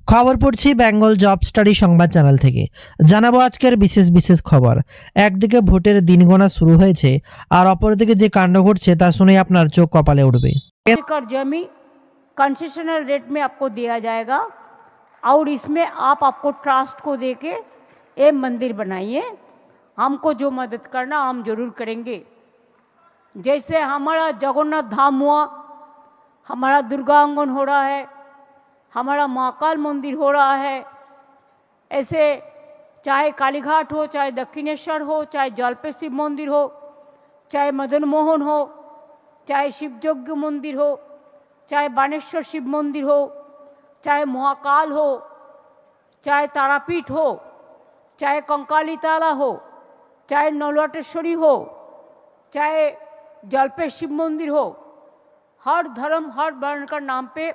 খবর পড়ছি Bengal job study সংবাদ চ্যানেল থেকে। জানাবো আজকের বিশেষ বিশেষ খবর। একদিকে ভোটের দিন গণনা শুরু হয়েছে, আর অপরদিকে যে কাণ্ড ঘটছে তা শুনে আপনার চোখ কপালে উঠবে। एकड़ जमी कंसेशनल रेट में आपको दिया जाएगा और इसमें आपको ट्रस्ट को देके ये मंदिर बनाइए। हमको जो मदद करना हम जरूर करेंगे। जैसे हमारा जगन्नाथ धाम हुआ, हमारा दुर्गांगन हो रहा है, हमारा महाकाल मंदिर हो रहा है, ऐसे चाहे कालीघाट हो, चाहे दक्षिणेश्वर हो, चाहे जलपे शिव मंदिर हो, चाहे मदन मोहन हो, चाहे शिवयज्ञ मंदिर हो, चाहे बानेश्वर शिव मंदिर हो, चाहे महाकाल हो, चाहे तारापीठ हो, चाहे कंकाली ताला हो, चाहे नौलटेश्वरी हो, चाहे जलपे शिव मंदिर हो, हर धर्म हर वर्ण का नाम पे,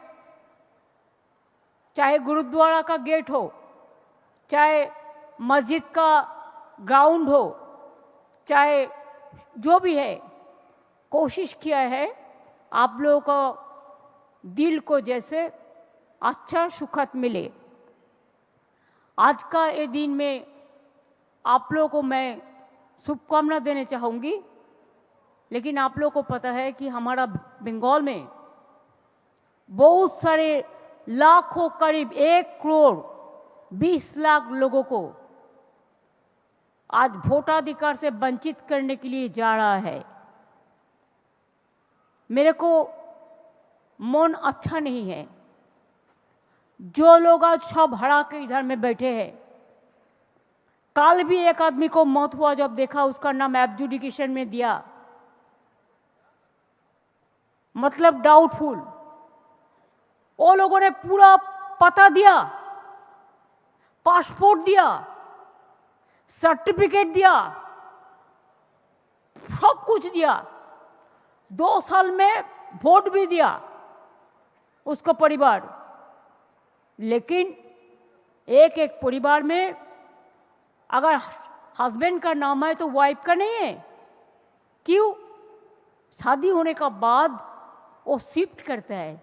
चाहे गुरुद्वारा का गेट हो, चाहे मस्जिद का ग्राउंड हो, चाहे जो भी है, कोशिश किया है आप लोगों को दिल को जैसे अच्छा सुखद मिले। आज का ये दिन में आप लोगों को मैं शुभकामना देने चाहूँगी। लेकिन आप लोगों को पता है कि हमारा बंगाल में बहुत सारे लाखों, करीब 1,20,00,000 लोगों को आज वोटाधिकार से वंचित करने के लिए जा रहा है। मेरे को मन अच्छा नहीं है। जो लोग आज सब हरा के इधर में बैठे हैं, कल भी एक आदमी को मौत हुआ, जब देखा उसका नाम एब्जुडिकेशन में दिया, मतलब डाउटफुल। वो लोगों ने पूरा पता दिया, पासपोर्ट दिया, सर्टिफिकेट दिया, सब कुछ दिया, 2 साल में वोट भी दिया उसका परिवार। लेकिन एक एक परिवार में अगर हस्बैंड का नाम है तो वाइफ का नहीं है। क्यों? शादी होने का बाद वो शिफ्ट करता है,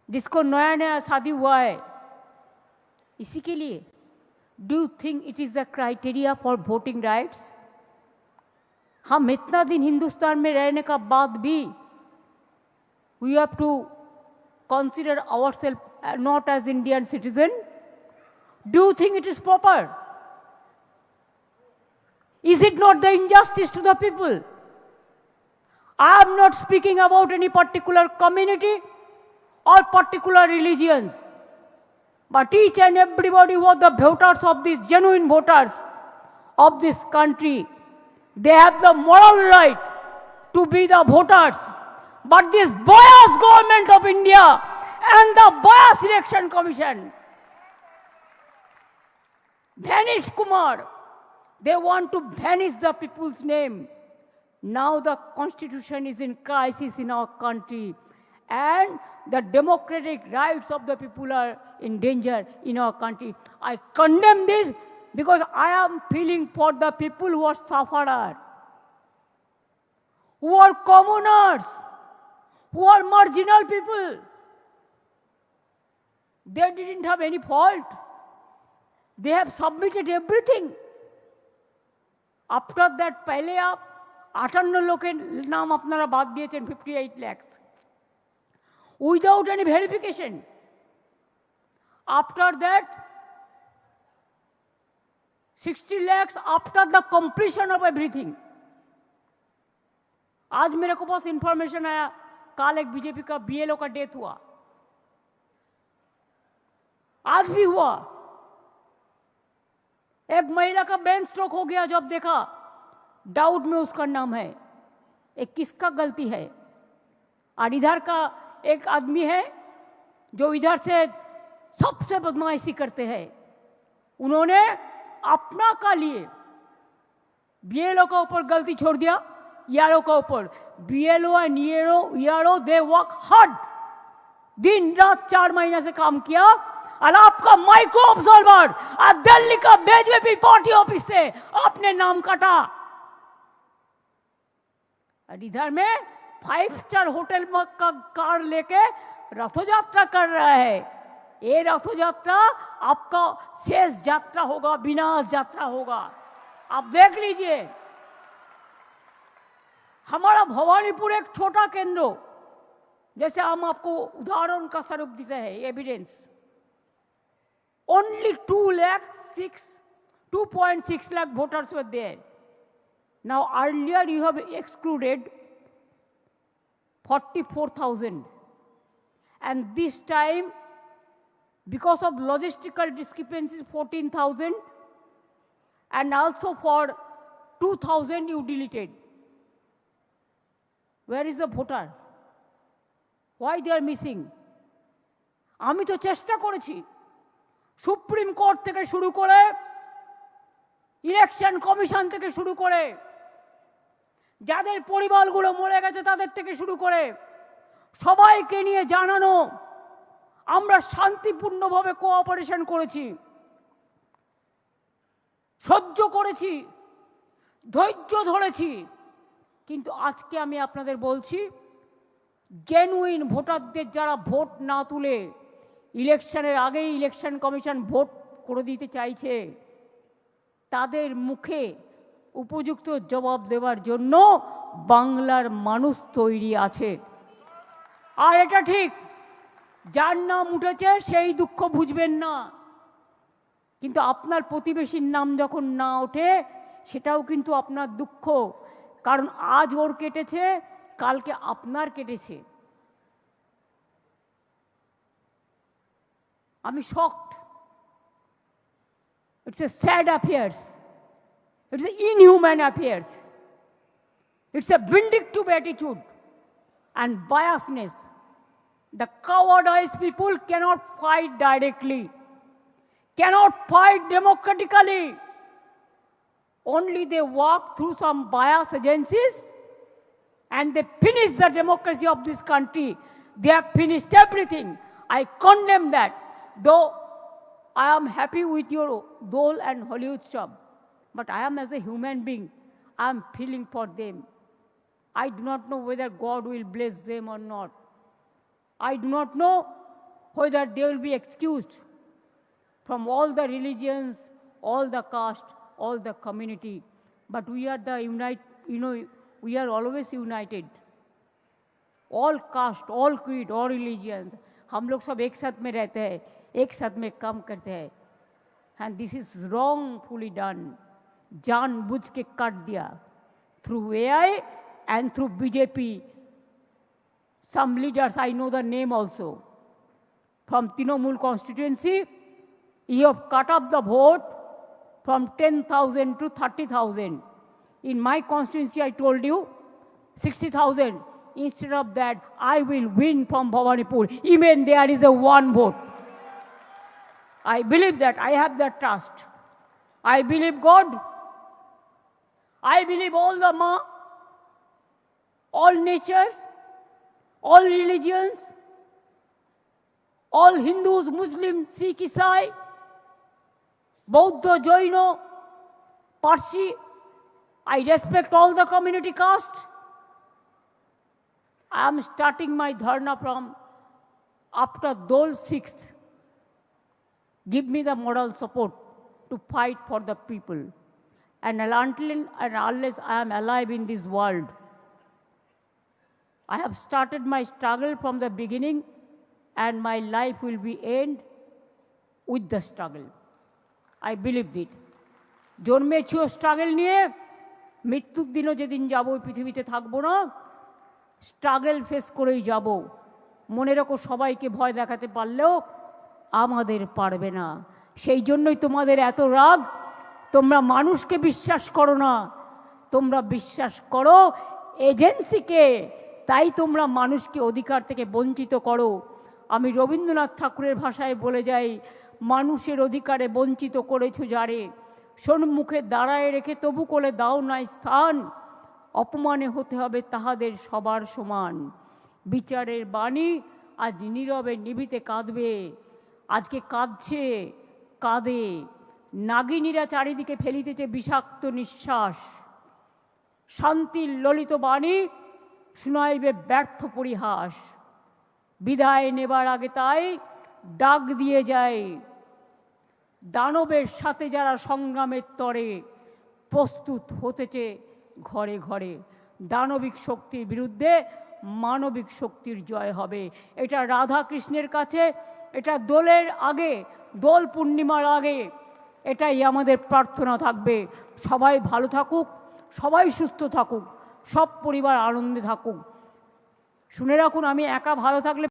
जिसको नया नया शादी हुआ है। इसी के लिए do you think it is the criteria for voting rights? हम इतना दिन हिंदुस्तान में रहने का बाद भी we have to consider ourselves not as Indian citizen. Do you think it is proper? Is it not the injustice to the people? I am not speaking about any particular community or particular religions, but each and everybody who are the voters of these genuine voters of this country, they have the moral right to be the voters. But this bias government of India and the bias election commission, Banish Kumar, they want to banish the people's name. Now the constitution is in crisis in our country, and the democratic rights of the people are in danger in our country. I condemn this because I am feeling for the people who are sufferer, who are commoners, who are marginal people. They didn't have any fault. They have submitted everything. After that, पहले आप 58 लोग के नाम अपना बात दिए, 58 lakhs without any verification. After that 60 lakhs after the completion of everything. आज मेरे को पास इंफॉर्मेशन आया, कल एक बीजेपी का बीएलओ का डेथ हुआ, आज भी हुआ। एक महिला का ब्रेन स्ट्रोक हो गया, जब देखा डाउट में उसका नाम है। एक किसका गलती है? और इधर का एक आदमी है जो इधर से सबसे बदमाशी करते हैं, उन्होंने अपना का लिए बीएलओ का ऊपर गलती छोड़ दिया, ईआरओ का ऊपर। BLO and ERO they work hard, दिन रात 4 महीने से काम किया, और आपका माइक्रो ऑब्जर्वर और दिल्ली का बीजेपी पार्टी ऑफिस से आपने नाम काटा। और इधर में 5 स्टार होटल का कार लेके रथ यात्रा कर रहा है। ये रथ यात्रा आपका शेष यात्रा होगा, विनाश यात्रा होगा। आप देख लीजिए, हमारा भवानीपुर एक छोटा केंद्र, जैसे हम आपको उदाहरण का स्वरूप देते हैं, evidence, only 2.6 lakh voters were there. Now earlier you have excluded 44,000, and this time because of logistical discrepancies 14,000, and also for 2,000 you deleted. Where is the voter? Why they are missing? আমি তো চেষ্টা করেছি, supreme court থেকে শুরু করে election commission থেকে শুরু করে যাদের পরিবারগুলো মরে গেছে তাদের থেকে শুরু করে সবাইকে নিয়ে জানানো, আমরা শান্তিপূর্ণভাবে কোঅপারেশন করেছি, সহ্য করেছি, ধৈর্য ধরেছি। কিন্তু আজকে আমি আপনাদের বলছি, জেনুইন ভোটারদের যারা ভোট না তুলে ইলেকশনের আগেই ইলেকশন কমিশন ভোট করে দিতে চাইছে, তাদের মুখে উপযুক্ত জবাব দেওয়ার জন্য বাংলার মানুষ তৈরি আছে। আর এটা ঠিক, যার নাম উঠেছে সেই দুঃখ বুঝবেন না, কিন্তু আপনার প্রতিবেশীর নাম যখন না ওঠে সেটাও কিন্তু আপনার দুঃখ, কারণ আজ ওর কেটেছে, কালকে আপনার কেটেছে। আমি shocked. It's a sad affairs. It's an inhuman affairs. It's a vindictive attitude and biasness. The cowardice people cannot fight directly, cannot fight democratically. Only they walk through some bias agencies and they finish the democracy of this country. They have finished everything. I condemn that. Though I am happy with your Dol and Hollywood shop, but I am as a human being, I am feeling for them. I do not know whether God will bless them or not. I do not know whether they will be excused from all the religions, all the caste, all the community. But we are the we are always united. All caste, all creed, all religions, हम लोग सब एक साथ में रहते हैं, एक साथ में काम करते हैं। And this is wrongfully done. जानबूझ के काट दिया through AI and through BJP. Some leaders, I know the name also, from Trinamool constituency, you have cut up the vote from 10,000 to 30,000. In my constituency, I told you 60,000. Instead of that, I will win from Bhawanipur. Even there is a one vote. I believe that. I have that trust. I believe God. I believe all the Ma, all natures, all religions, all Hindus, Muslims, Sikh, Isai, Bauddha, Jaina, Parsi. I respect all the community caste. I am starting my dharna from after Dol 6th. Give me the moral support to fight for the people. And until and unless I am alive in this world, I have started my struggle from the beginning, and my life will be end with the struggle. I believe it. জন্মেছিও struggle নিয়ে, মৃত্যুর দিনও যেদিন যাব পৃথিবীতে থাকবো না, struggle face করেই যাব। মনে রাখো, সবাইকে ভয় দেখাতে পারলেও আমাদের পারবে না। সেই জন্যই তোমাদের এত রাগ। তোমরা মানুষকে বিশ্বাস করো না, তোমরা বিশ্বাস করো এজেন্সিকে, তাই তোমরা মানুষকে অধিকার থেকে বঞ্চিত করো। আমি রবীন্দ্রনাথ ঠাকুরের ভাষায় বলে যাই, মানুষের অধিকারে বঞ্চিত করেছো যারে, সম্মুখে দাঁড়ায় রেখে তবু কোলে দাও নাই স্থান, অপমানে হতে হবে তাহাদের সবার সমান। বিচারের বাণী আজ নীরবে নিভিতে কাঁদবে, আজকে কাঁদছে, কাঁদে। নাগিনীরা চারিদিকে ফেলিতেছে বিষাক্ত নিঃশ্বাস, শান্তির ললিত বাণী শুনাইবে ব্যর্থ পরিহাস। বিদায় নেবার আগে তাই ডাক দিয়ে যায়। দানবের সাথে যারা সংগ্রামের তরে প্রস্তুত হতেছে ঘরে ঘরে, দানবিক শক্তির বিরুদ্ধে মানবিক শক্তির জয় হবে। এটা রাধা কৃষ্ণের কাছে, এটা দোলের আগে, দোল পূর্ণিমার আগে এটাই আমাদের প্রার্থনা থাকবে। সবাই ভালো থাকুক, সবাই সুস্থ থাকুক, সব পরিবার আনন্দে থাকুক। শুনে রাখুন, আমি একা ভালো থাকলে